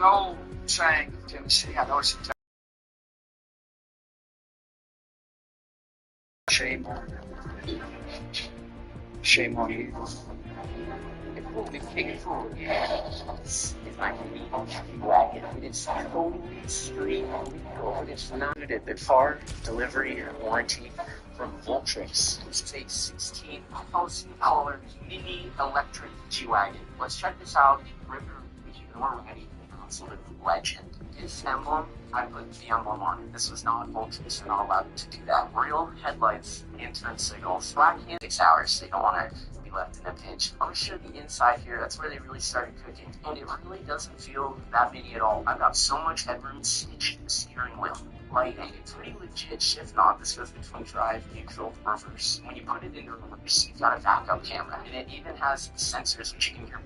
No saying Tennessee. I know it's a shame on you. It's like a meat wagon. It's totally street legal. It's not the car delivery warranty from Voltrix. This is a 16,000 mini electric G-Wagon. Let's check this out. River Normandy, absolute legend. This emblem, I put the emblem on it. This was not Voltrix. They're not allowed to do that. Real headlights, turn signals, black in 6 hours. So you don't want to be left in a pinch. Let me show you the inside here. That's where they really started cooking. And it really doesn't feel that mini at all. I've got so much headroom, cinch the steering wheel. Lighting, it's pretty legit shift knob. This goes between drive, neutral, reverse. When you put it into reverse, you've got a backup camera. And it even has sensors which you can hear.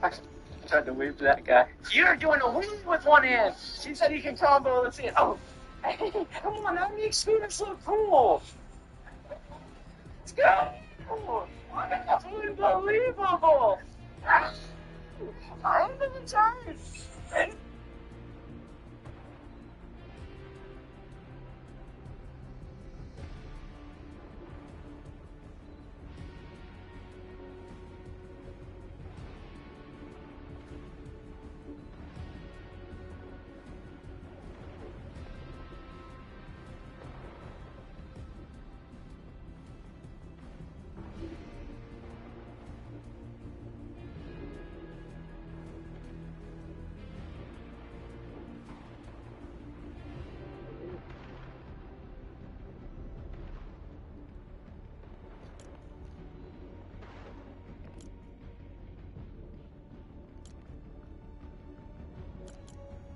I tried to wave to that guy. You're doing a wheel with one hand. She said you can combo. Let's see it. Oh, hey, come on, that makes experience look cool. Let's go. That's unbelievable. I'm in the turn.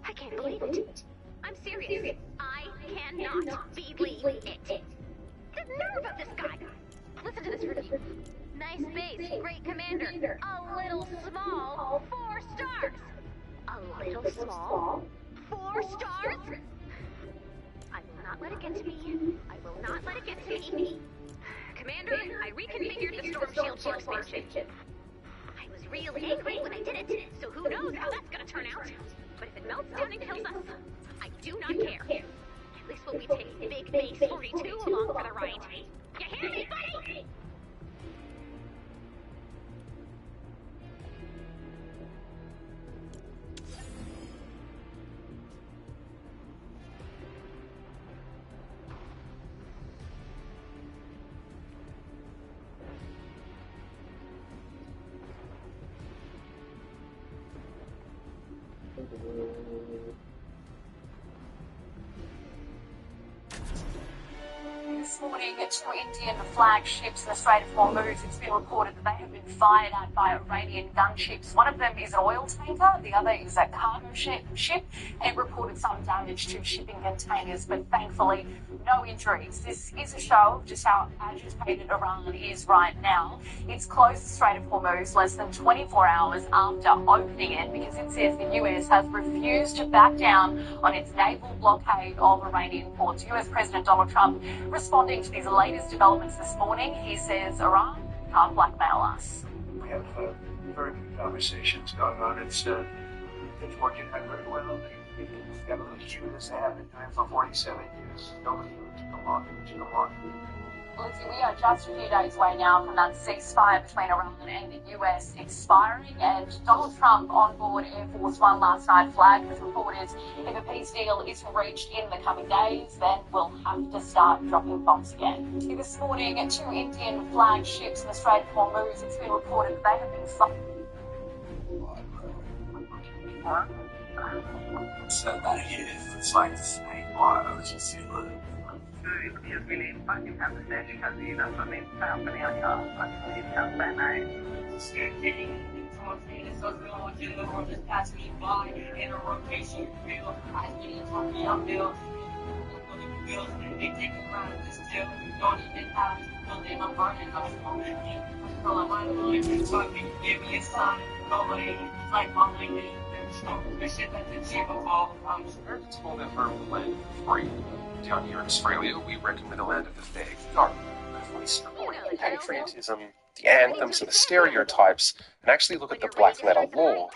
I can't believe it. I'm serious. I cannot believe it. The nerve of this guy. Listen to this review. Nice base, great commander. A little small, 4 stars. A little small, 4 stars? I will not let it get to me. I will not let it get to me. Commander, I reconfigured the Storm Shield workstation. I was really angry when I did it, so who knows how that's gonna turn out. But if it melts down and kills us, I do not care. At least we'll be taking Big Base 42 along for the ride. You hear me, buddy? This morning, 2 Indian flagships in the Strait of Hormuz. It's been reported that they have been fired at by Iranian gunships. One of them is an oil tanker, the other is a cargo ship, and it reported some damage to shipping containers, but thankfully no injuries. This is a show of just how agitated Iran is right now. It's closed the Strait of Hormuz less than 24 hours after opening it because it says the US has refused to back down on its naval blockade of Iranian ports. US President Donald Trump responding to these latest developments this morning. He says Iran can't blackmail us. We have very good conversations going on. It's working out very well. They've got a little queue as they have been doing for 47 years. Nobody to come on. Lindsay, we are just a few days away now from that ceasefire between Iran and the US expiring, and Donald Trump on board Air Force One last night flagged with reporters if a peace deal isn't reached in the coming days, then we'll have to start dropping bombs again. This morning, 2 Indian flagships in the Strait of Hormuz, it's been reported that they have been So that it's like the same I was just saying. Dios mío, fucking have the magic has been up on me, found me on top, fucking come by night. Scared getting so long, the world just passed me by in a rotation field. I get talking uphill. They take a ride this deal. Don't even have to build in. I'm burning up from it. Girl, I'm on the line, so if you give me a sign, nobody like behind me. There's shit that's achievable. I'm told that her land free. Down here in Australia, we recommend a land of the vague, dark, voice of the You know, patriotism, the anthems, and the stereotypes, and actually look at the black letter law,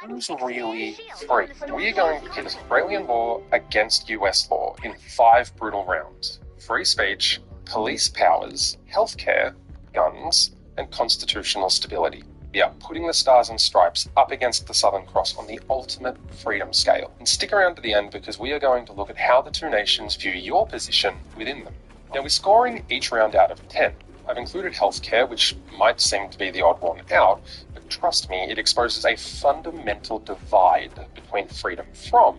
who's really free? We are going to pit Australian law against US law in 5 brutal rounds. Free speech, police powers, healthcare, guns, and constitutional stability. We are putting the Stars and Stripes up against the Southern Cross on the ultimate freedom scale. And stick around to the end because we are going to look at how the two nations view your position within them. Now, we're scoring each round out of 10. I've included healthcare, which might seem to be the odd one out, but trust me, it exposes a fundamental divide between freedom from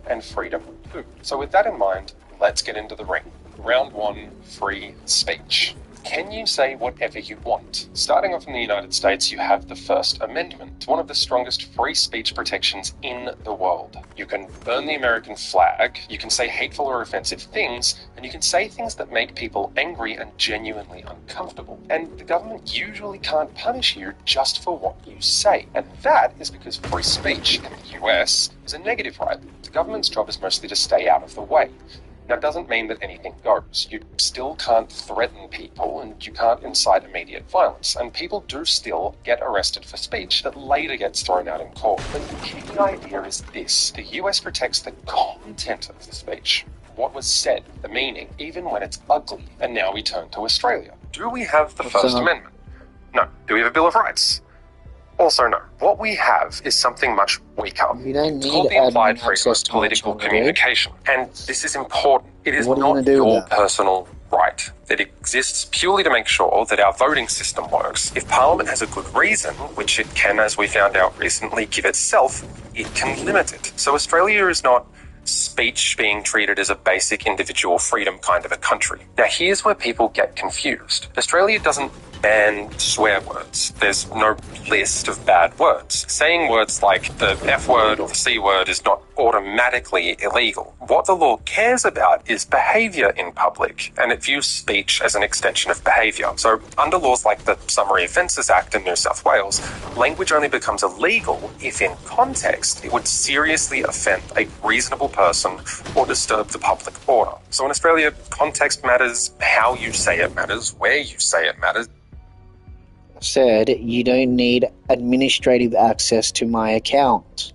and freedom to. So with that in mind, let's get into the ring. Round 1, free speech. Can you say whatever you want? Starting off in the United States, you have the First Amendment, one of the strongest free speech protections in the world. You can burn the American flag, you can say hateful or offensive things, and you can say things that make people angry and genuinely uncomfortable. And the government usually can't punish you just for what you say. And that is because free speech in the US is a negative right. The government's job is mostly to stay out of the way. Now, it doesn't mean that anything goes. You still can't threaten people and you can't incite immediate violence. And people do still get arrested for speech that later gets thrown out in court. But the key idea is this. The US protects the content of the speech. What was said, the meaning, even when it's ugly. And now we turn to Australia. Do we have the First Amendment? No. Do we have a Bill of Rights? Also no. What we have is something much weaker. You don't It's need called the implied admin freedom access of to my political channel, communication. And this is important. It is What are you not gonna do with your that? personal right. It exists purely to make sure that our voting system works. If Parliament has a good reason, which it can, as we found out recently, give itself, it can limit it. So Australia is not speech being treated as a basic individual freedom kind of a country. Now here's where people get confused. Australia doesn't ban swear words. There's no list of bad words. Saying words like the F word or the C word is not automatically illegal. What the law cares about is behaviour in public, and it views speech as an extension of behaviour. So under laws like the Summary Offences Act in New South Wales, language only becomes illegal if in context it would seriously offend a reasonable person or disturb the public order. So in Australia, context matters, how you say it matters, where you say it matters. Said you don't need administrative access to my account.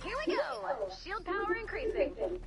Here we go! Shield power increasing.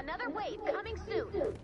Another wave coming soon.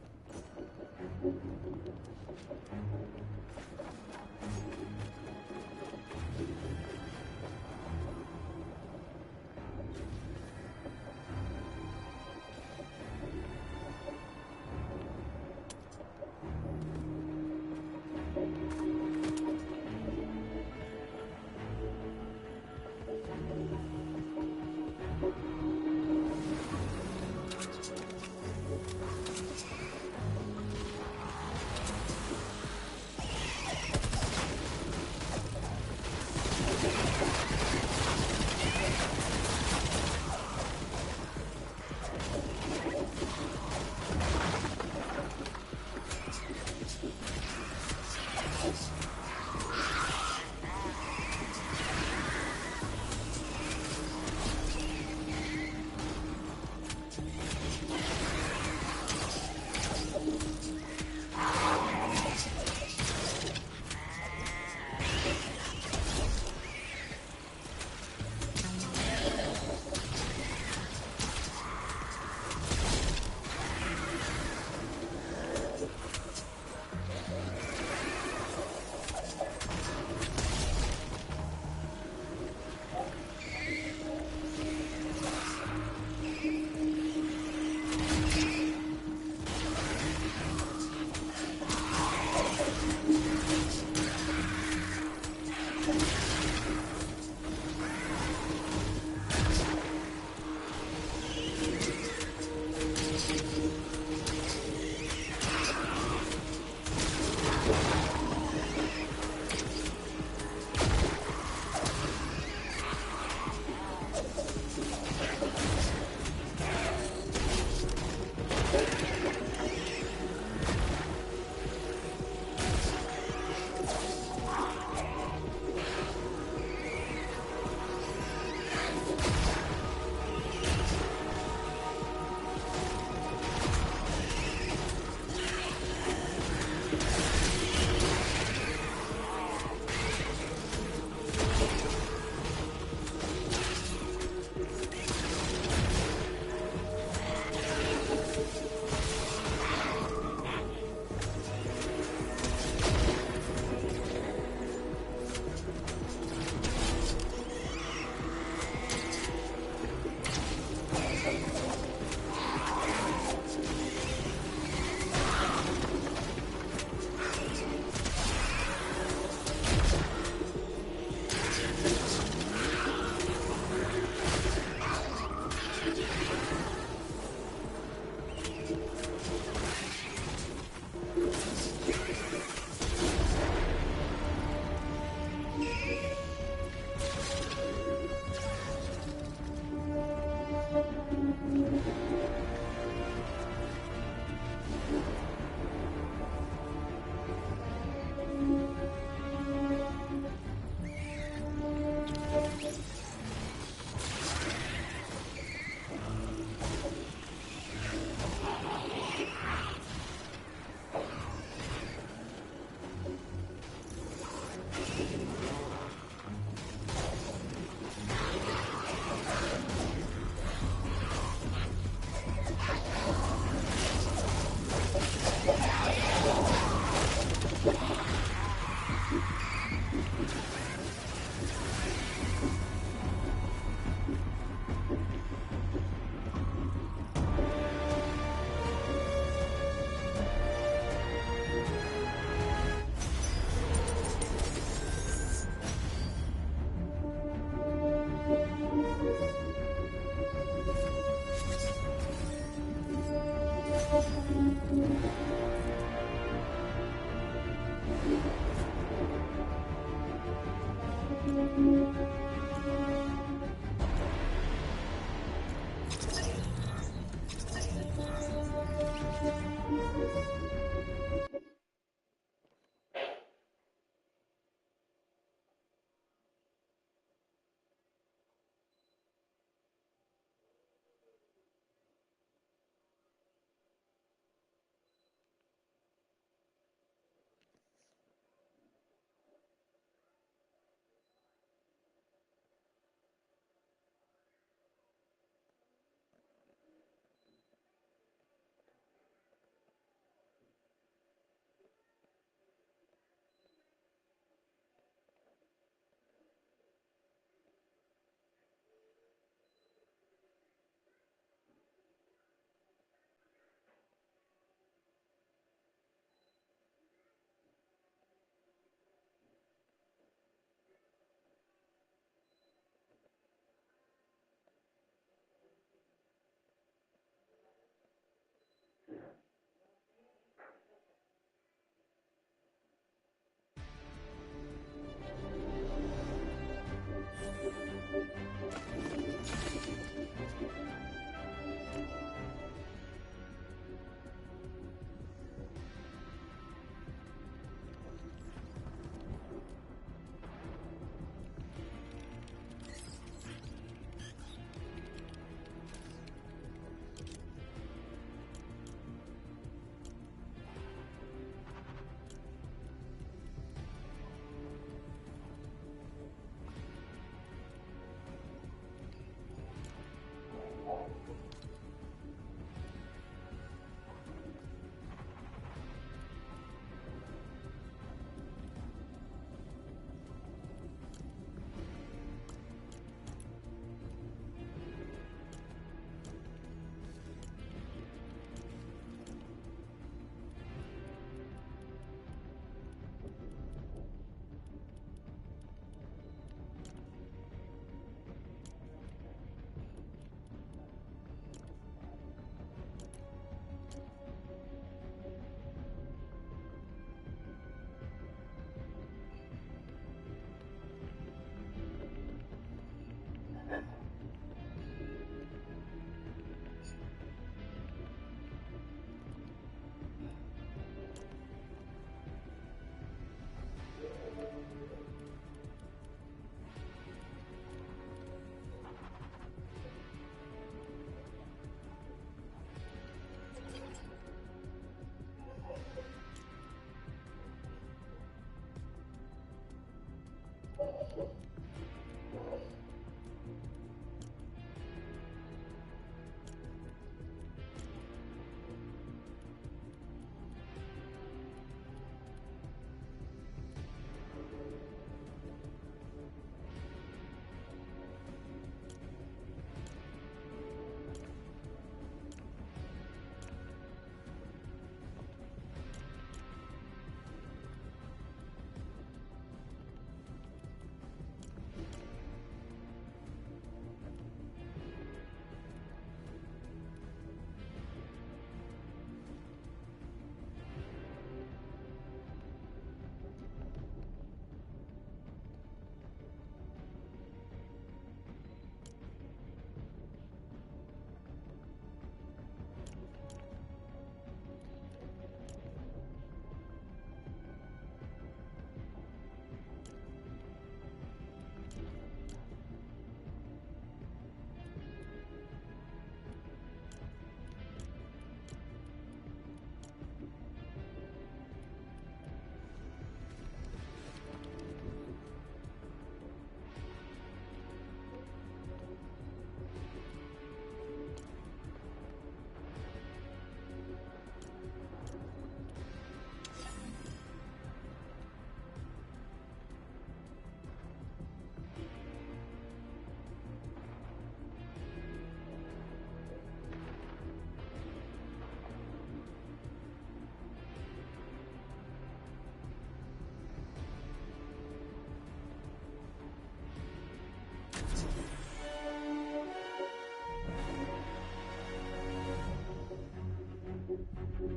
Nice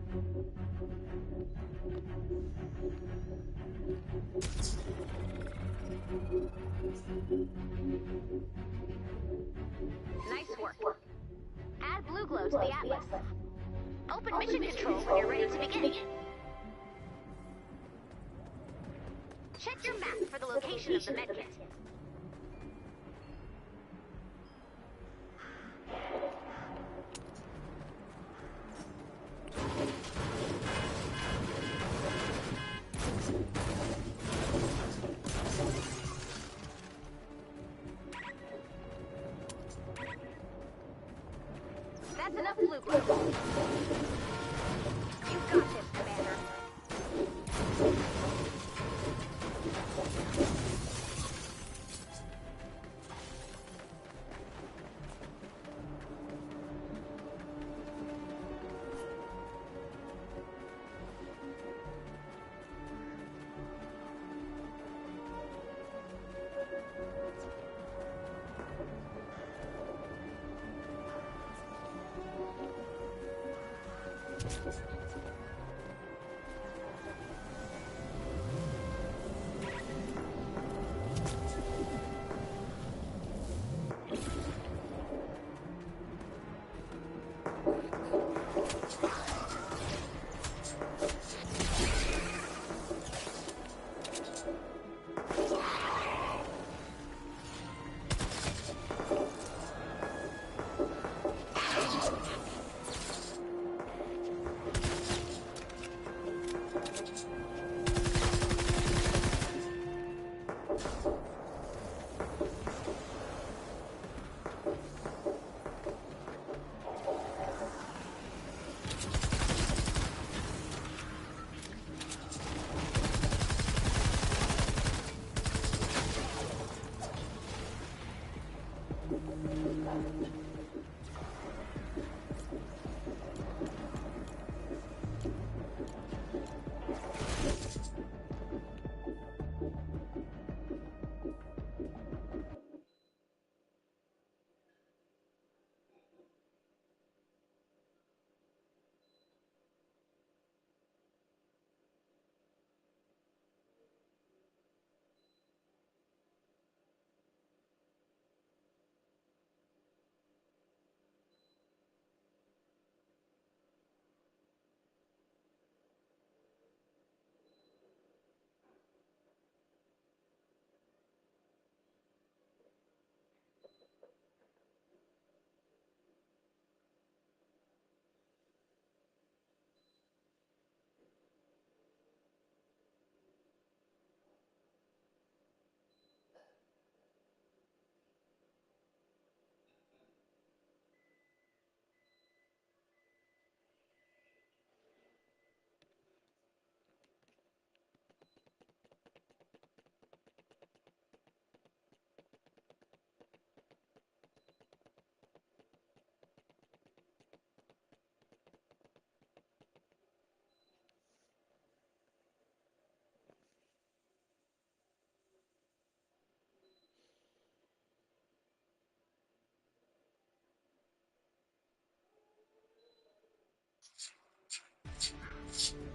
work. Add blue glow to the atlas. Open mission control when you're ready to begin. Check your map for the location of the medkit. That's enough blue glow. You got this, Commander.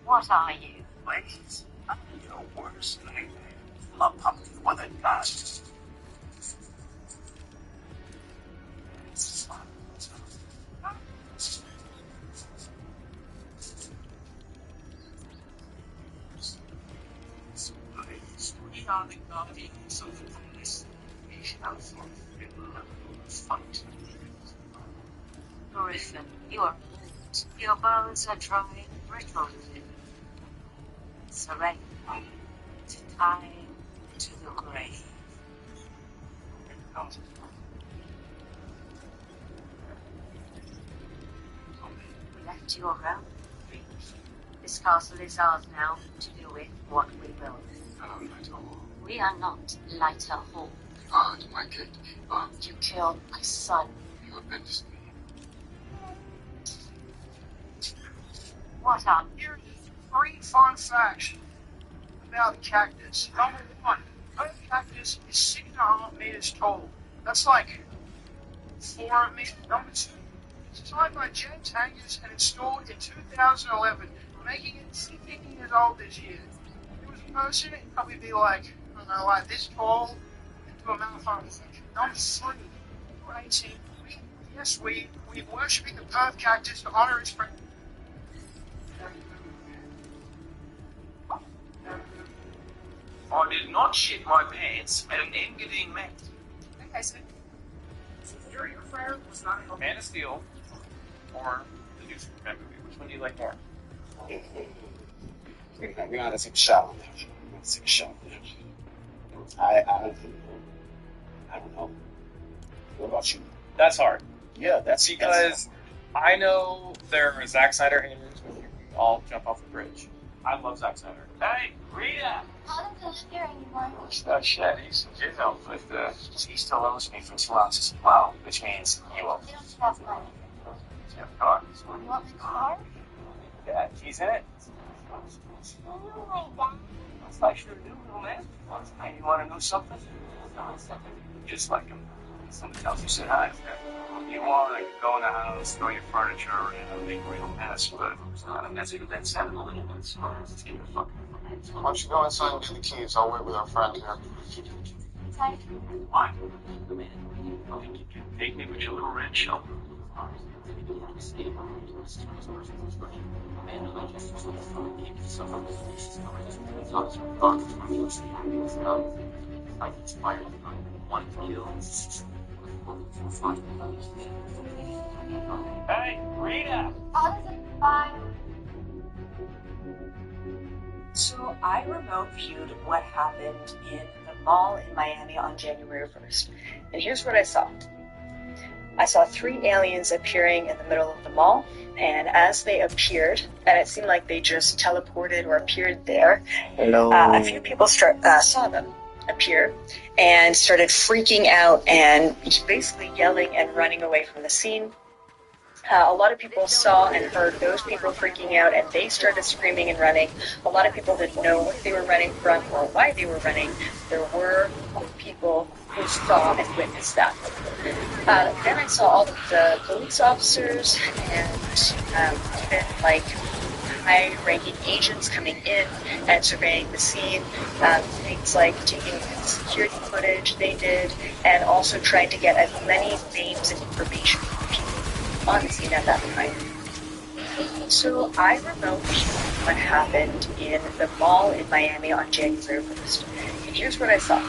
What are you? Wait, I'm your worst nightmare. A pumpkin with a gun. We are the guardians of the palace. We shall fulfill the fight. Griffin, you are old. Your bones are dry and brittle. Surrender to time, to the grave. We left your realm. This castle is ours now, to do with what we will. We are not Lighter Hall. God, my gatekeeper. You killed my son. You avenged me. What are you? Here's 3 fun facts about cactus. Number 1, a cactus is 6.5 meters tall. That's like 4 meters. Number 2, designed by James Angus and installed in 2011, making it 16 years old this year. If it was a person, it'd probably be like, I don't know, like this tall, into a marathon. Number 3, or 18, we're worshipping the Perth cactus to honor its friend. I did not shit my pants at an Engadine Met. Okay, so your friend was not a Man of Steel or the new Superman movie. Which one do you like more? We gotta take a shot. Let's take a shot. I don't know. What about you? That's hard. Yeah, that's Because I know there are Zack Snyder haters where you all jump off the bridge. I love Zack Snyder. Hey, Rita! I don't live here anymore. Oh shit, he's in jail, but he still owes me for 2 ounces of flour, which means he will. We don't have money. Do you have a car? You want the car? Yeah, he's in it. Oh my god. I sure do, little man. Hey, you want to know something? Just like him. Somebody tells you, say hi. You want, I could go in the house, throw your furniture around, make a real mess, but it's not a mess. That's sentimental. It's in the fucking. Why don't you go inside and get the keys? I'll wait with our friend here. Sorry. Why? Take me with your little red show. Hey, Rita! Bye. So I remote viewed what happened in the mall in Miami on January 1st. And here's what I saw. I saw 3 aliens appearing in the middle of the mall, and as they appeared, and it seemed like they just teleported or appeared there, a few people saw them appear and started freaking out and basically yelling and running away from the scene. A lot of people saw and heard those people freaking out, and they started screaming and running. A lot of people didn't know what they were running from or why they were running. There were people who saw and witnessed that. Then I saw all of the police officers and even like high-ranking agents coming in and surveying the scene. Things like taking security footage they did, and also trying to get as many names and information from people on the scene at that time. So I remote viewed what happened in the mall in Miami on January 1st. And here's what I saw.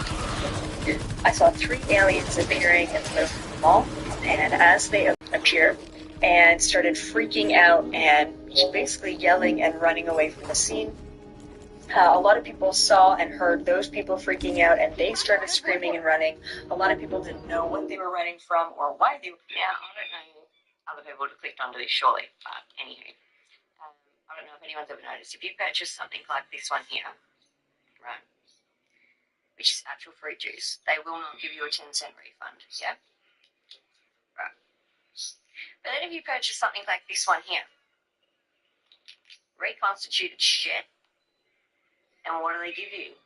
I saw 3 aliens appearing in the middle of the mall, and as they appeared and started freaking out and basically yelling and running away from the scene, a lot of people saw and heard those people freaking out, and they started screaming and running. A lot of people didn't know what they were running from or why they were. Yeah, I don't know. Other people would have clicked onto this surely, but anywho. I don't know if anyone's ever noticed. If you purchase something like this one here, right, which is actual fruit juice, they will not give you a 10-cent refund, yeah? Right. But then if you purchase something like this one here, reconstituted shit, and what do they give you?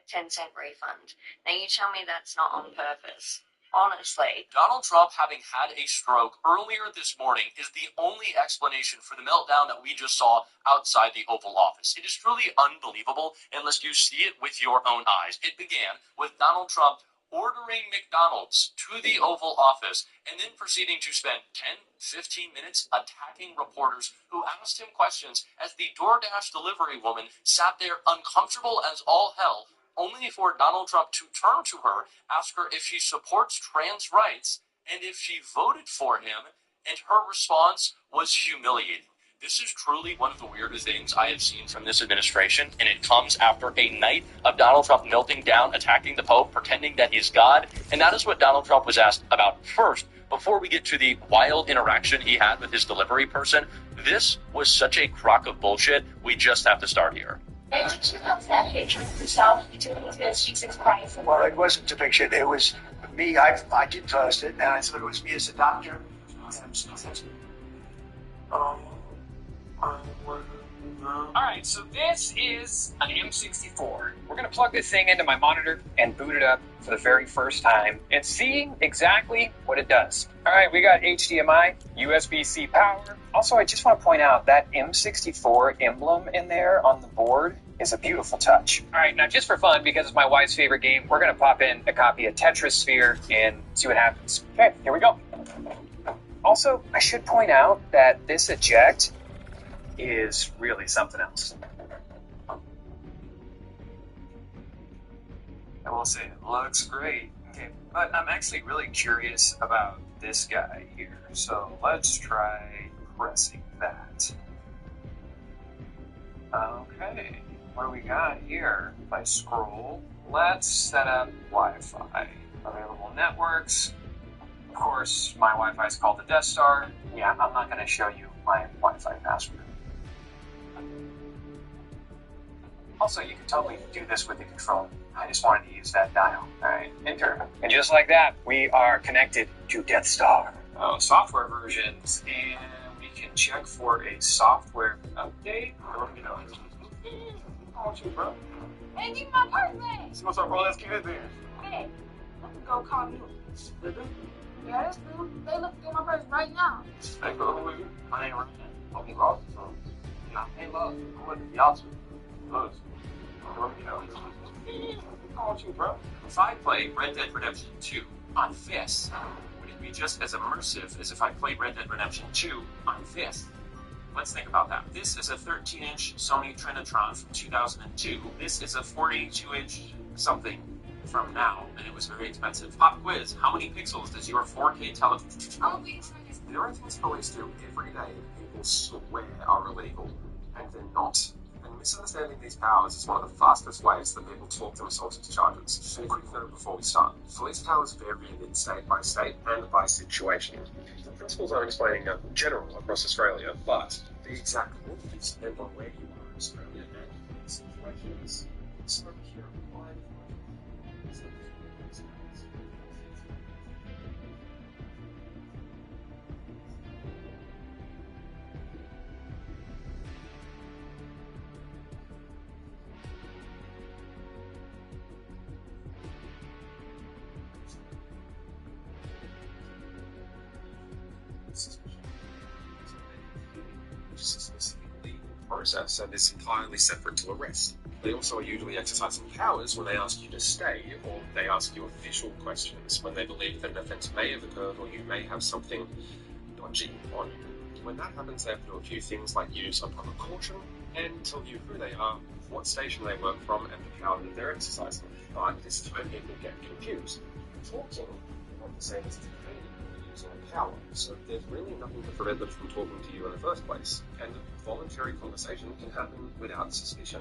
A 10-cent refund. Now you tell me that's not on purpose. Honestly. Donald Trump having had a stroke earlier this morning is the only explanation for the meltdown that we just saw outside the Oval Office. It is truly unbelievable unless you see it with your own eyes. It began with Donald Trump ordering McDonald's to the Oval Office and then proceeding to spend 10, 15 minutes attacking reporters who asked him questions as the DoorDash delivery woman sat there uncomfortable as all hell, only for Donald Trump to turn to her, ask her if she supports trans rights, and if she voted for him, and her response was humiliating. This is truly one of the weirdest things I have seen from this administration, and it comes after a night of Donald Trump melting down, attacking the Pope, pretending that he's God, and that is what Donald Trump was asked about first, before we get to the wild interaction he had with his delivery person. This was such a crock of bullshit, we just have to start here. Well, it wasn't depiction. It was me. I did post it, and I thought it was me as a doctor. Alright, Alright, so this is an M64. We're gonna plug this thing into my monitor and boot it up for the very first time and see exactly what it does. Alright, we got HDMI, USB-C power. Also, I just want to point out that M64 emblem in there on the board is a beautiful touch. Alright, now just for fun, because it's my wife's favorite game, we're gonna pop in a copy of Tetris Sphere and see what happens. Okay, here we go. Also, I should point out that this eject is really something else. I will say, it looks great. Okay, but I'm actually really curious about this guy here. So let's try pressing that. Okay, what do we got here? If I scroll, let's set up Wi-Fi. Available networks. Of course, my Wi-Fi is called the Death Star. Yeah, I'm not going to show you my Wi-Fi password. Also, you can totally do this with the controller. I just wanted to use that dial. Alright, enter. And just like that, we are connected to Death Star. Oh, software versions, and we can check for a software update. Oh, you, bro. Hey, give me my purse back. See what's up, bro? Let's get it there. Hey, let me go call you. Yeah, that's true. They look through my purse right now. Hey, bro, who are you? I ain't running. Oh, he lost it, so. Nah, he lost it. Who was it? Y'all two. Lost. Oh, you, bro. If I play Red Dead Redemption 2 on this, would it be just as immersive as if I played Red Dead Redemption 2 on this? Let's think about that. This is a 13-inch Sony Trinitron from 2002. This is a 42-inch something from now, and it was very expensive. Pop quiz, how many pixels does your 4K television? There are things police do every day that people swear are illegal, and they're not. And misunderstanding these powers is one of the fastest ways that people talk themselves into charges. And a quick note before we start. Police powers vary in state by state and by situation. The principles I'm explaining are general across Australia, but the exact rules depend on where you are in Australia and the situations. So here are my process and is entirely separate to arrest. They also are usually exercising powers when they ask you to stay, or they ask you official questions when they believe that an offence may have occurred or you may have something dodgy on you. When that happens, they have to do a few things like use some type of caution and tell you who they are, what station they work from, and the power that they're exercising. But this is where people get confused. Talking is not the same as using a power, so there's really nothing to prevent them from talking to you in the first place, and a voluntary conversation can happen without suspicion.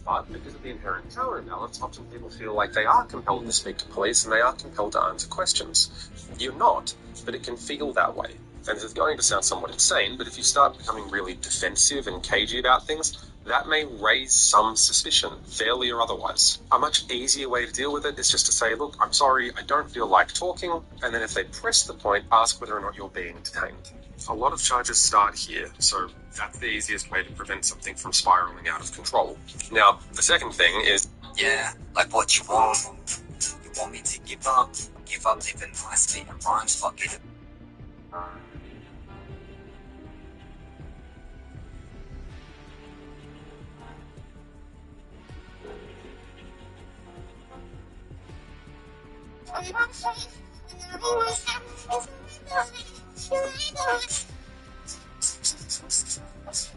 But because of the inherent power imbalance, often people feel like they are compelled to speak to police and they are compelled to answer questions. You're not, but it can feel that way. And this is going to sound somewhat insane, but if you start becoming really defensive and cagey about things, that may raise some suspicion, fairly or otherwise. A much easier way to deal with it is just to say, look, I'm sorry, I don't feel like talking, and then if they press the point, ask whether or not you're being detained. A lot of charges start here, so that's the easiest way to prevent something from spiraling out of control. Now, the second thing is... Yeah, like what you want. You want me to give up? Give up living my spitting rhymes, fuck it.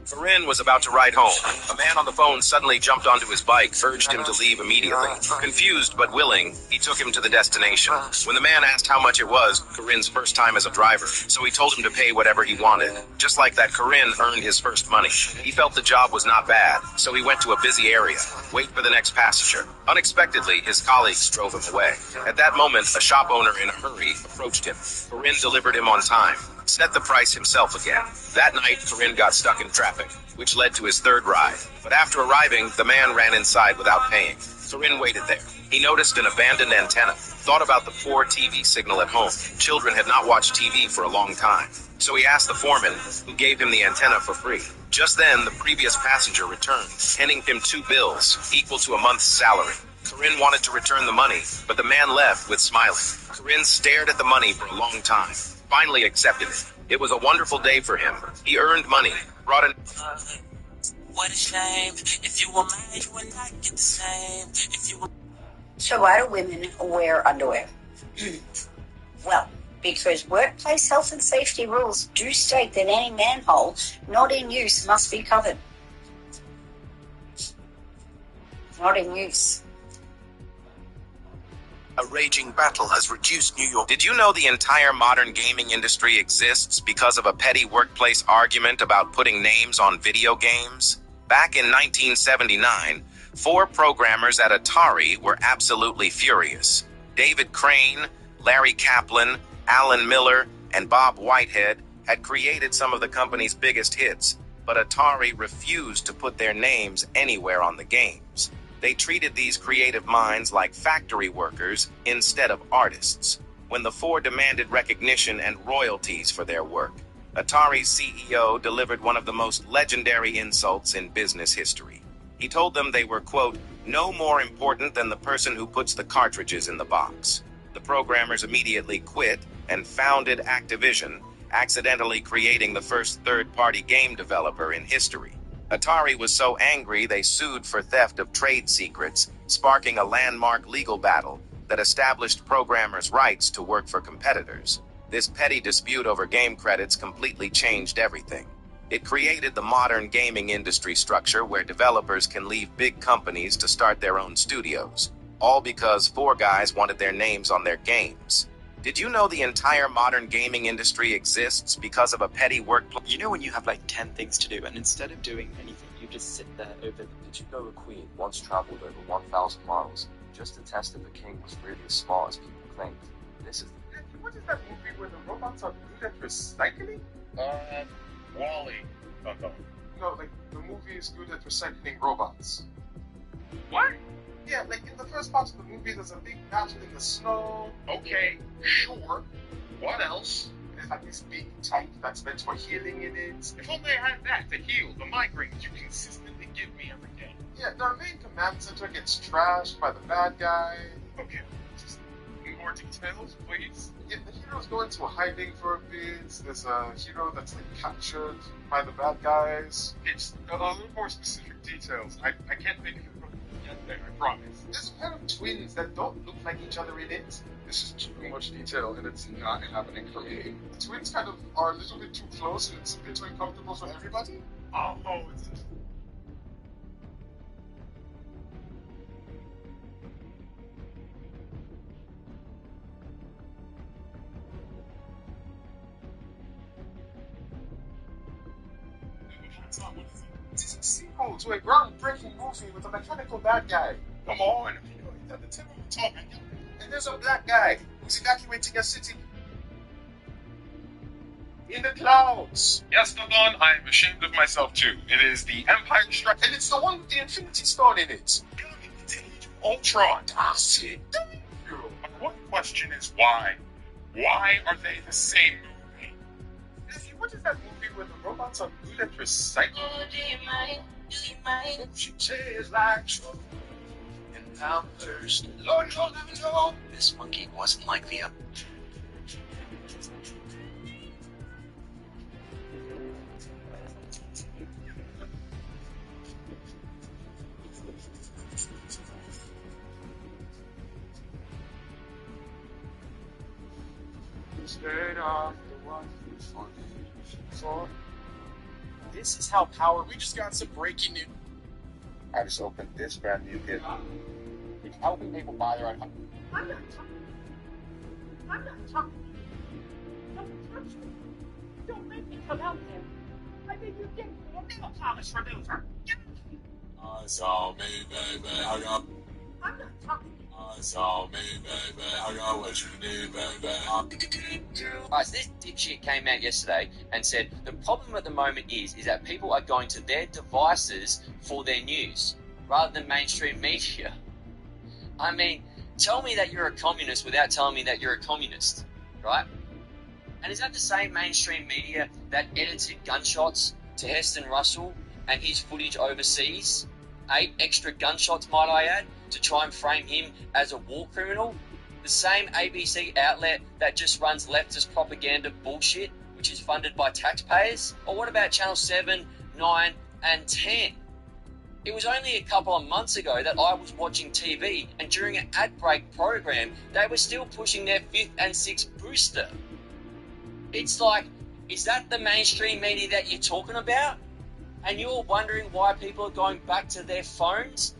Corinne was about to ride home. A man on the phone suddenly jumped onto his bike, urged him to leave immediately. Confused but willing, he took him to the destination. When the man asked how much it was, Corinne's first time as a driver, so he told him to pay whatever he wanted. Just like that, Corinne earned his first money. He felt the job was not bad, so he went to a busy area, wait for the next passenger. Unexpectedly, his colleagues drove him away. At that moment, a shop owner in a hurry approached him. Corinne delivered him on time, set the price himself again. That night, Corinne got stuck in traffic, which led to his third ride. But after arriving, the man ran inside without paying. Corinne waited there. He noticed an abandoned antenna, thought about the poor TV signal at home. Children had not watched TV for a long time. So he asked the foreman, who gave him the antenna for free. Just then, the previous passenger returned, handing him 2 bills, equal to a month's salary. Corinne wanted to return the money, but the man left with smiling. Corinne stared at the money for a long time, finally accepted it. It was a wonderful day for him. He earned money, brought in... What a shame. If you were made, you would not get the same. If you were... So why do women wear underwear? Well, because workplace health and safety rules do state that any manhole not in use must be covered. Not in use. A raging battle has reduced New York. Did you know the entire modern gaming industry exists because of a petty workplace argument about putting names on video games? Back in 1979, 4 programmers at Atari were absolutely furious. David Crane, Larry Kaplan, Alan Miller, and Bob Whitehead had created some of the company's biggest hits, but Atari refused to put their names anywhere on the games. They treated these creative minds like factory workers instead of artists. When the 4 demanded recognition and royalties for their work, Atari's CEO delivered one of the most legendary insults in business history. He told them they were, quote, no more important than the person who puts the cartridges in the box. The programmers immediately quit and founded Activision, accidentally creating the first third-party game developer in history. Atari was so angry they sued for theft of trade secrets, sparking a landmark legal battle that established programmers' rights to work for competitors. This petty dispute over game credits completely changed everything. It created the modern gaming industry structure where developers can leave big companies to start their own studios, all because 4 guys wanted their names on their games. Did you know the entire modern gaming industry exists because of a petty workplace? You know when you have like 10 things to do and instead of doing anything, you just sit there over... Did you know the Queen once traveled over 1,000 miles just to test if the king was really as smart as people claimed? This is... What is that movie where the robots are good at recycling? Wall-E. No, like, the movie is good at recycling robots. What? Yeah, like, in the first part of the movie, there's a big battle in the snow. Okay, sure. What else? There's like this big tank that's meant for healing in it. If only I had that to heal the migraines you consistently give me every day. Yeah, the main command center gets trashed by the bad guy. Okay, just more details, please. Yeah, the heroes go into hiding for a bit. There's a hero that's like captured by the bad guys. It's a little more specific details. I can't make it get there, I promise. There's a pair of twins that don't look like each other in it. This is too much detail and it's not happening for me. The twins kind of are a little bit too close and it's a bit too uncomfortable for everybody. Oh, it's... It's a sequel to a groundbreaking movie with a mechanical bad guy. Come on, you know, he's at the tip of the tongue. And there's a black guy who's evacuating a city in the clouds. Yes, Dagon, I am ashamed of myself too. It is the Empire Strike, and it's the one with the Infinity Stone in it. Ultron. That's it. One question is why? Why are they the same movie? Nephew, what is that movie where the robots are good at recycling? Oh, do you mind? Do you mind? She says like trouble, and I'm thirsty. Lord, you'll never know. This monkey wasn't like the other. Straight off the one for. This is how power... We just got some breaking news. I just opened this brand new kit. It's helping people buy their own home. I'm not talking. I'm not talking. Don't touch me. Don't make me come out there. I think you did. I'll never promise for loser. I saw me, baby. I got. I'm not talking. I saw me, baby. I got what you need, baby. Guys, this dipshit came out yesterday and said the problem at the moment is that people are going to their devices for their news rather than mainstream media. I mean, tell me that you're a communist without telling me that you're a communist, right? And is that the same mainstream media that edited gunshots to Heston Russell and his footage overseas? 8 extra gunshots, might I add, to try and frame him as a war criminal? The same ABC outlet that just runs leftist propaganda bullshit, which is funded by taxpayers? Or what about Channel 7, 9, and 10? It was only a couple of months ago that I was watching TV, and during an ad break program, they were still pushing their 5th and 6th booster. It's like, is that the mainstream media that you're talking about? And you're wondering why people are going back to their phones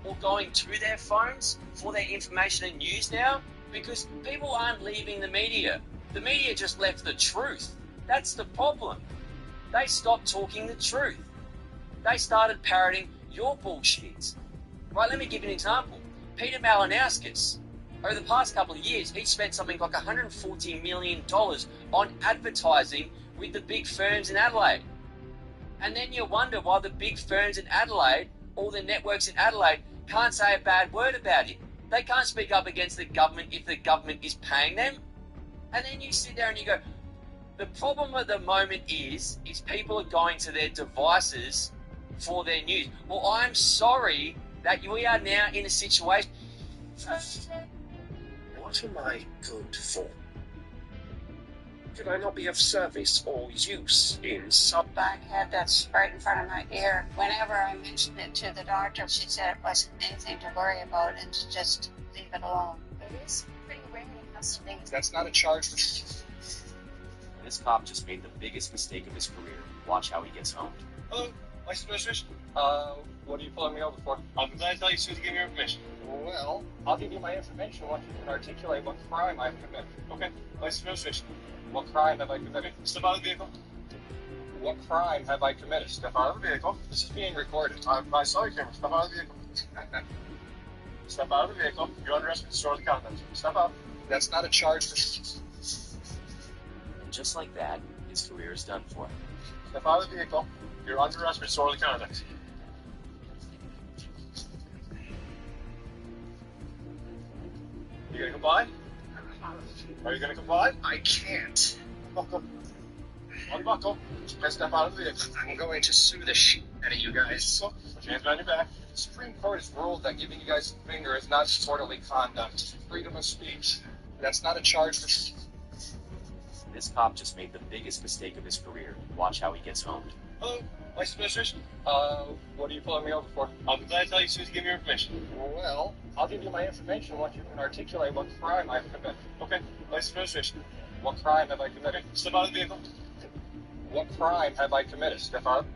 or going to their phones for their information and news now? Because people aren't leaving the media. The media just left the truth. That's the problem. They stopped talking the truth. They started parroting your bullshit. Right, let me give you an example. Peter Malinauskas. Over the past couple of years, he spent something like $140 million on advertising with the big firms in Adelaide. And then you wonder why the big firms in Adelaide, all the networks in Adelaide, can't say a bad word about him. They can't speak up against the government if the government is paying them. And then you sit there and you go, the problem at the moment is people are going to their devices for their news. Well, I'm sorry that we are now in a situation. What am I good for? Could I not be of service or use in some... Blackhead that's right in front of my ear. Whenever I mentioned it to the doctor, she said it wasn't anything to worry about and to just leave it alone. It is pretty rare in custody. That's not a charge. This cop just made the biggest mistake of his career. Watch how he gets home. Hello, license registration. What are you pulling me over for? I'm glad to tell you as soon as you give me your information. Well, I'll give you my information once you can articulate what crime I've committed. Okay, license registration. What crime have I committed? Step out of the vehicle. What crime have I committed? Step out of the vehicle. This is being recorded. I saw your camera. Step out of the vehicle. Step out of the vehicle. You're under arrest for disorderly conduct. Step out. That's not a charge. And just like that, his career is done for. Step out of the vehicle. You're under arrest for disorderly conduct. You gonna comply? Are you gonna comply? I can't. Buckle. Unbuckle. And step out of the vehicle. I'm going to sue the shit out of you guys. Put your hands behind your back. The Supreme Court has ruled that giving you guys the finger is not disorderly conduct. Freedom of speech. That's not a charge. This cop just made the biggest mistake of his career. Watch how he gets home. Hello, license registration. What are you pulling me over for? I'm glad to tell you as soon as you give me your information. Well, I'll give you my information once you can articulate what crime I've committed. Okay, license registration. What crime have I committed? Step out of the vehicle. What crime have I committed? Step out.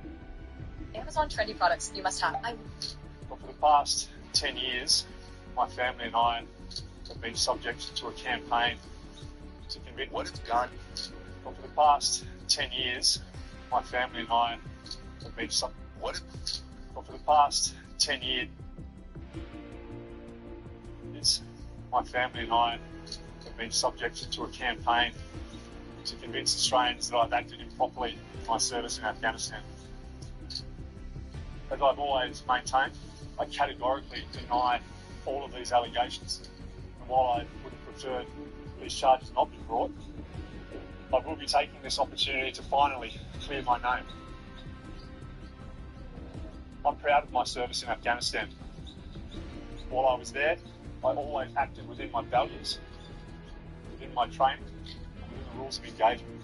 Amazon trendy products you must have. Well, for the past 10 years, my family and I have been subject to a campaign to convince... What if Gandhi... Well, for the past 10 years, my family and I have been subject... What if... Well, for the past 10 years, my family and I have been subject to a campaign to convince Australians that I've acted improperly in my service in Afghanistan. As I've always maintained, I categorically deny all of these allegations. And while I would have preferred these charges not be brought, I will be taking this opportunity to finally clear my name. I'm proud of my service in Afghanistan. While I was there, I always acted within my values, within my training, and within the rules of engagement.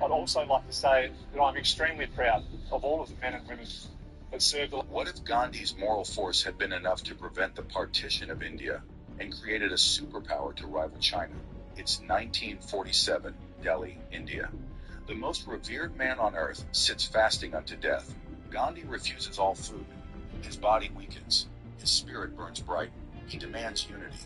I'd also like to say that I'm extremely proud of all of the men and women that served. What if Gandhi's moral force had been enough to prevent the partition of India and created a superpower to rival China? It's 1947, Delhi, India. The most revered man on earth sits fasting unto death. Gandhi refuses all food. His body weakens. His spirit burns bright. He demands unity.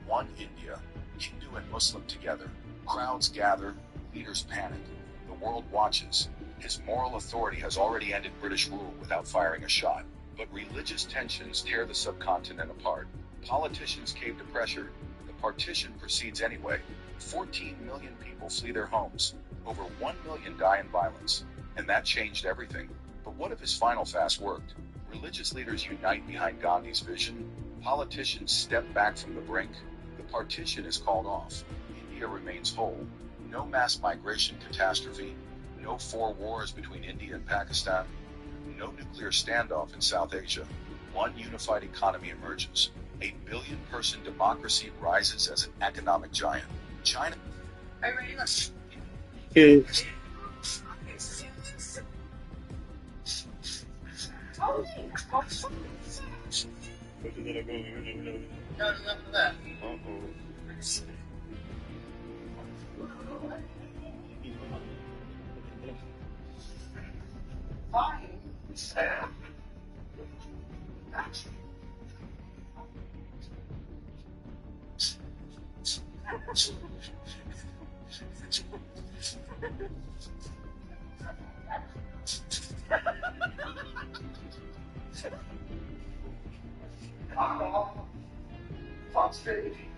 One India, Hindu and Muslim together. Crowds gather. Leaders panic. The world watches. His moral authority has already ended British rule without firing a shot. But religious tensions tear the subcontinent apart. Politicians cave to pressure. The partition proceeds anyway. 14 million people flee their homes. Over 1 million die in violence. And that changed everything. But what if his final fast worked? Religious leaders unite behind Gandhi's vision. Politicians step back from the brink. The partition is called off. India remains whole. No mass migration catastrophe. No 4 wars between India and Pakistan. No nuclear standoff in South Asia. One unified economy emerges. A billion-person democracy rises as an economic giant. China. Are you ready? Let's. Good. Got enough of that. Fine. Fox baby.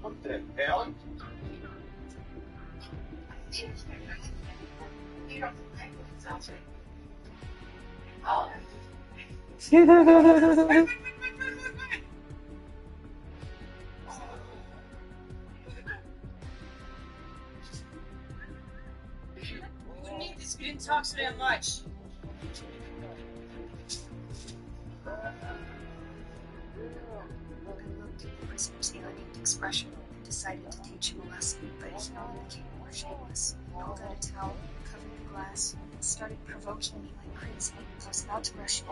What the hell? We need this. We didn't talk so damn much. Looked at the prisoner's alien expression and decided to teach him a lesson, but he only became more shameless. He pulled out a towel, covered the glass, and started provoking me like crazy. I was about to rush in.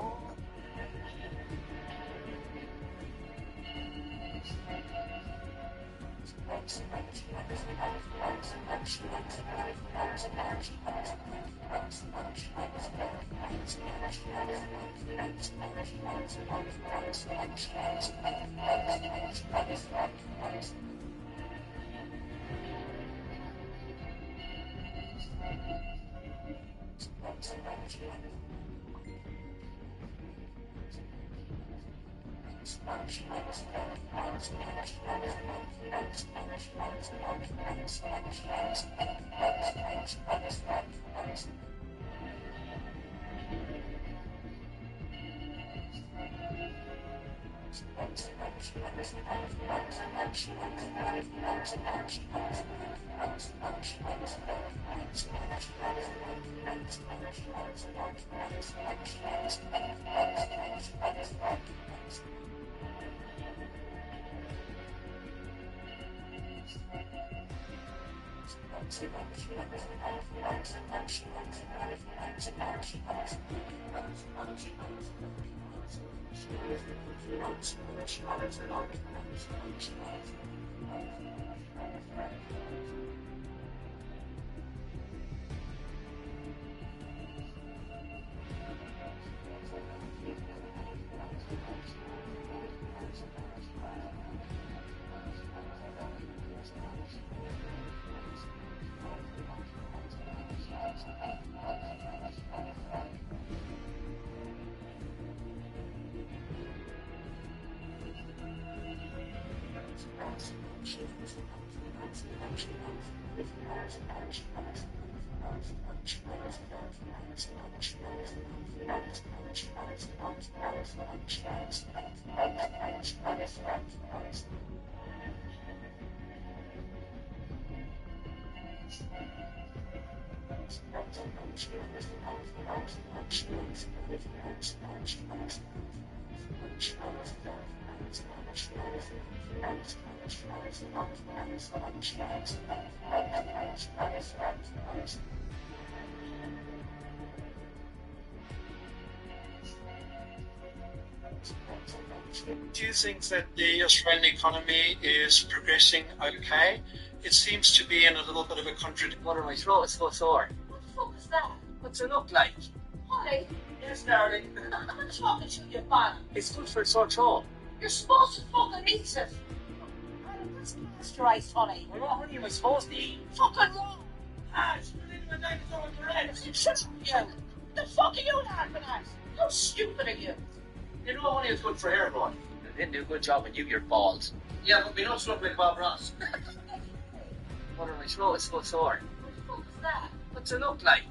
Do you think that the Australian economy is progressing okay? It seems to be in a little bit of a contradiction. What are my throat? It's so sore. What the fuck is that? What's it look like? Holly, Yes, darling. I'm talking to you, man. It's good for a sore throat. You're supposed to fucking eat it. That's pasteurized, honey. Well, what honey am I supposed to eat? Fucking wrong. Ah, she's in my dinosaur correct. Shut up, you. The fuck are you laughing at? How stupid are you? You know honey is good for hair growth. I didn't do a good job on you, you're bald. Yeah, but we don't look like Bob Ross. What are my throat? It's so sore. What the fuck is that? What's it look like?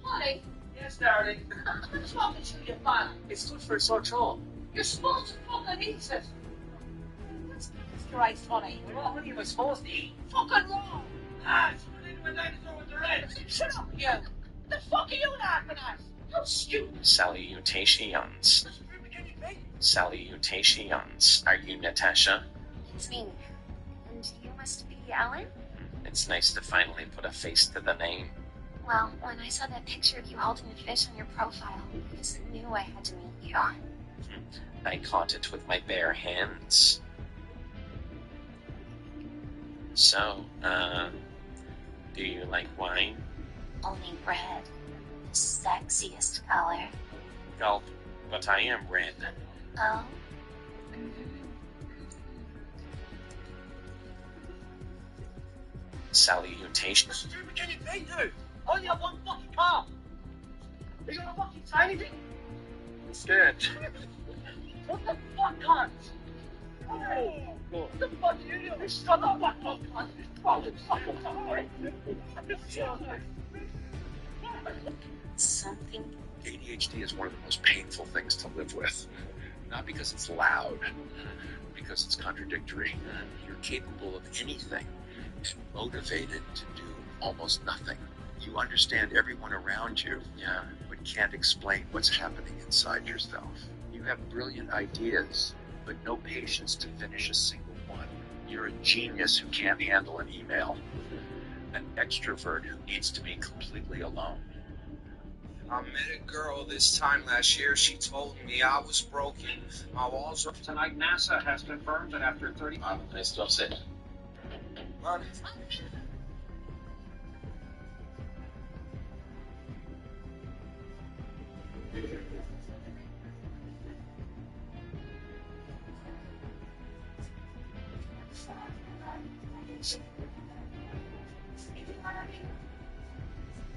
Holly, Yes, darling. I'm talking to you, man. It's good for a sore throat. You're supposed to fucking eat it. That's right funny. What honey am I supposed to eat? Fucking wrong. Ah, it's related to a dinosaur with the red. Shut up, you. What the fuck are you laughing at? How stupid. Salutations. Salutations. Are you Natasha? It's me. And you must be Alan? It's nice to finally put a face to the name. Well, when I saw that picture of you holding the fish on your profile, I just knew I had to meet you. I caught it with my bare hands. So, do you like wine? Only red. The sexiest color. Gulp, but I am red. Oh? Salutations. Stupid can you be, dude? Only have one fucking car. Are you gonna fucking say anything? I'm scared. What the fuck, cunt? Oh, what the fuck are you doing? Shut up, what the fuck? Something. ADHD is one of the most painful things to live with. Not because it's loud, because it's contradictory. You're capable of anything and motivated to do almost nothing. You understand everyone around you, but can't explain what's happening inside yourself. You have brilliant ideas, but no patience to finish a single one. You're a genius who can't handle an email. An extrovert who needs to be completely alone. I met a girl this time last year. She told me I was broken. My walls are... Tonight, NASA has confirmed that after 30... Nice to sit. Run.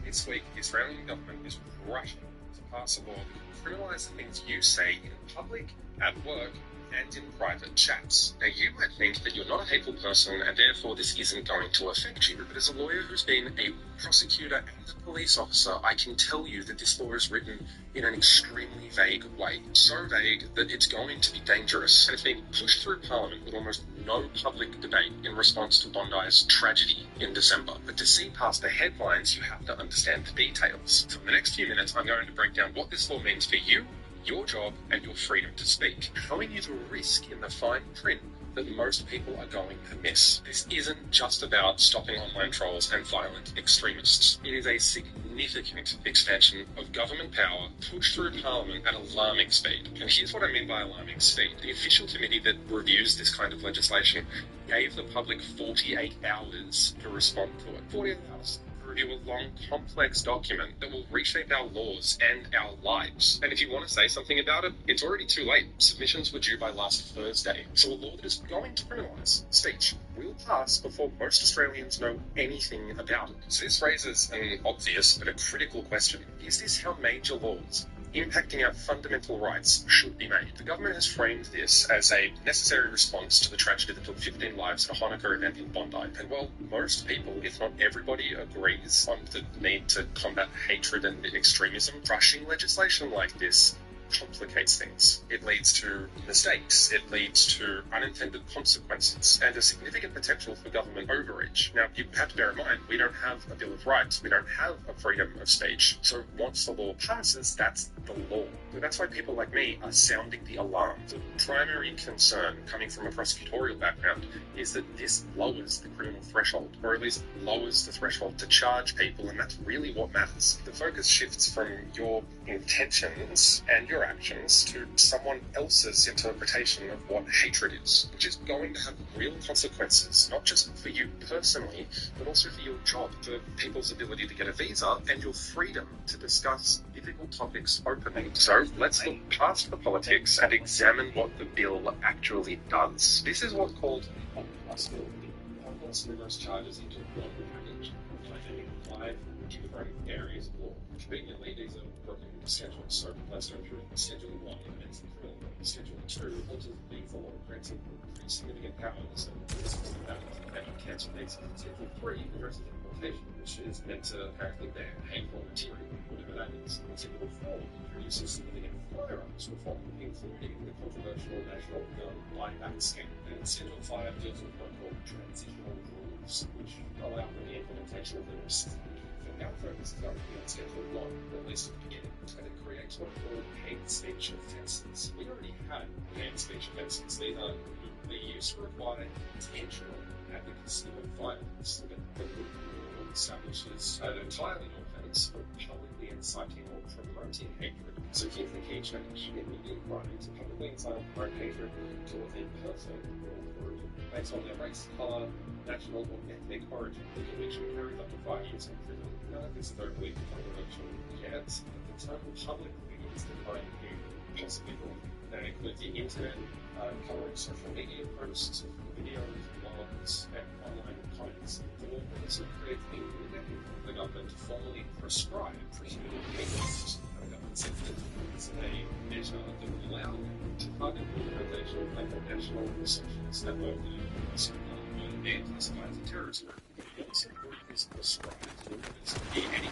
This week, the Australian government is rushing to pass a law that will criminalise the things you say in public, at work, and in private chats. Now, you might think that you're not a hateful person and therefore this isn't going to affect you, but as a lawyer who's been a prosecutor and a police officer, I can tell you that this law is written in an extremely vague way. So vague that it's going to be dangerous, and it's being pushed through Parliament with almost no public debate in response to Bondi's tragedy in December. But to see past the headlines, you have to understand the details. So in the next few minutes, I'm going to break down what this law means for you, your job, and your freedom to speak, showing you the risk in the fine print that most people are going to miss. This isn't just about stopping online trolls and violent extremists. It is a significant expansion of government power pushed through Parliament at alarming speed. And here's what I mean by alarming speed. The official committee that reviews this kind of legislation gave the public 48 hours to respond to it. 48 hours. Review a long, complex document that will reshape our laws and our lives. And if you want to say something about it, it's already too late. Submissions were due by last Thursday. So a law that is going to criminalise speech will pass before most Australians know anything about it. So this raises an obvious but a critical question. Is this how major laws impacting our fundamental rights should be made? The government has framed this as a necessary response to the tragedy that took 15 lives at a Hanukkah event in Bondi. And while most people, if not everybody, agrees on the need to combat hatred and extremism, rushing legislation like this complicates things. It leads to mistakes, it leads to unintended consequences, and a significant potential for government overreach. Now, you have to bear in mind, we don't have a Bill of Rights, we don't have a freedom of speech, so once the law passes, that's the law. So that's why people like me are sounding the alarm. The primary concern, coming from a prosecutorial background, is that this lowers the criminal threshold, or at least lowers the threshold to charge people, and that's really what matters. The focus shifts from your intentions and your actions to someone else's interpretation of what hatred is, which is going to have real consequences, not just for you personally, but also for your job, for people's ability to get a visa, and your freedom to discuss difficult topics openly. So let's look past the politics and examine what the bill actually does. This is what's called an omnibus bill. It puts numerous charges into one package, identifying 5 different areas of law. Conveniently, these are broken into schedules, so let's go through Schedule 1 and criminal law. Schedule 2 alters the legal law, granting pretty significant powers and cancel these. Schedule 3 addresses importation, which is meant to apparently ban hateful material, whatever that is, the typical reform introduces significant firearms reform, including the controversial national gun buyback scheme. And Schedule 5 deals with what are called transitional rules, which allow for the implementation of limits. For our focus is currently on Schedule 1, at least at the beginning, and it creates what are called hate speech offences. We already had hate speech offences. These are the use or acquired intentional advocacy of violence, but the rule establishes an entirely new offence for publicly inciting or promoting hatred. So here's the key change. It would be a crime to publicly incite or promote hatred towards a person or group based on their race, colour, national or ethnic origin. The conviction carries up to 5 years in prison. None of this is overly controversial yet, but the term publicly is defined in possibly wrong. That includes the internet, covering social media posts, videos, blogs, and online comments. The law also creates a mechanism for the government to formally prescribe prohibited behaviours. The government says that it's a measure that will allow them to target organisations like the National Socialist Network, and classified as a terrorist group. Once a group is prescribed, it's to be any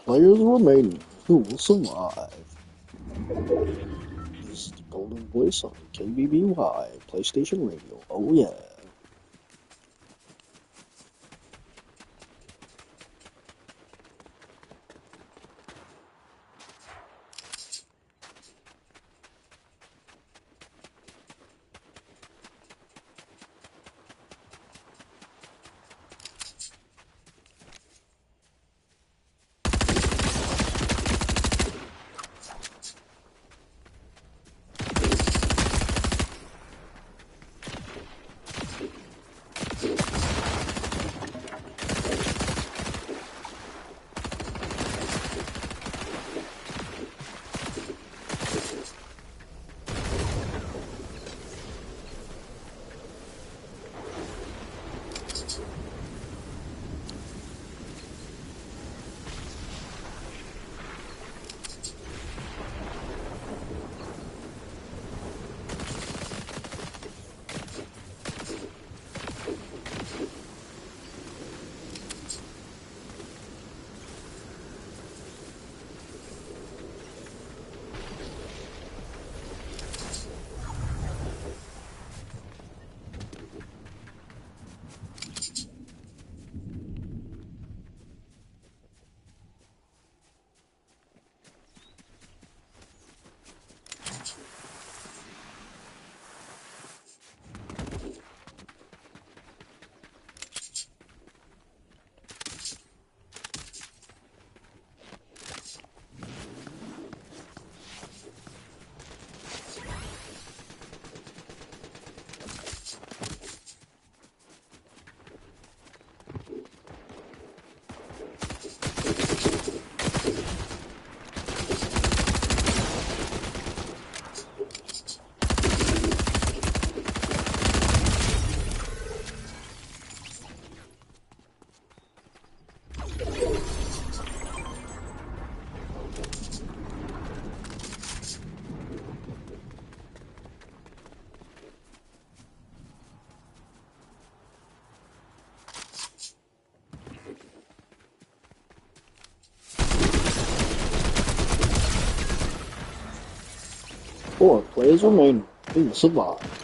players remaining. Who will survive? This is the Golden Voice on KBBY, PlayStation Radio. Oh yeah. Four players remaining. Who will survive?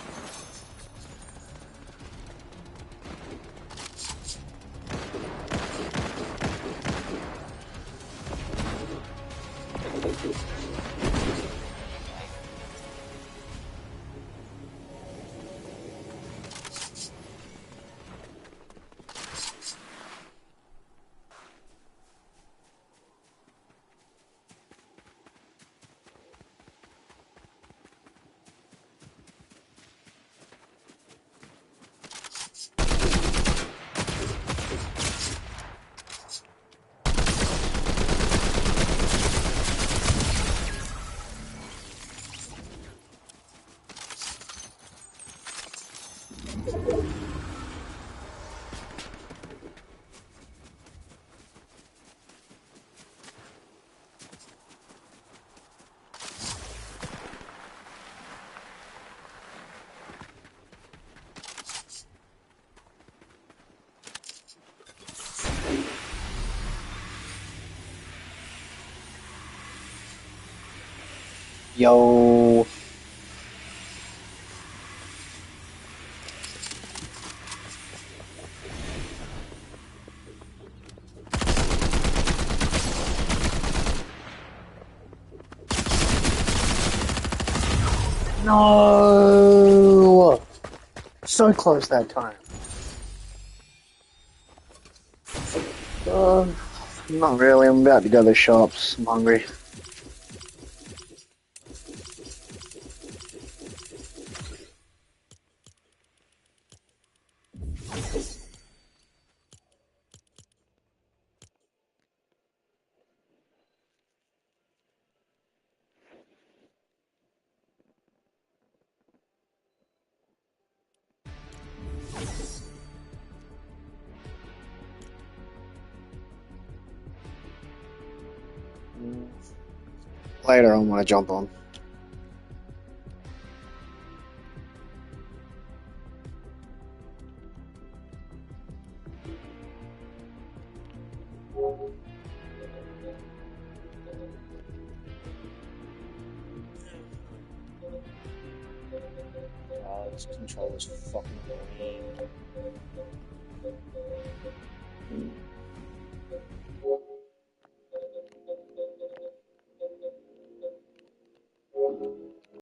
Yo. No! So close that time. Not really. I'm about to go to the shops. I'm hungry. Later, I'm gonna jump on. God, this controller's fucking annoying.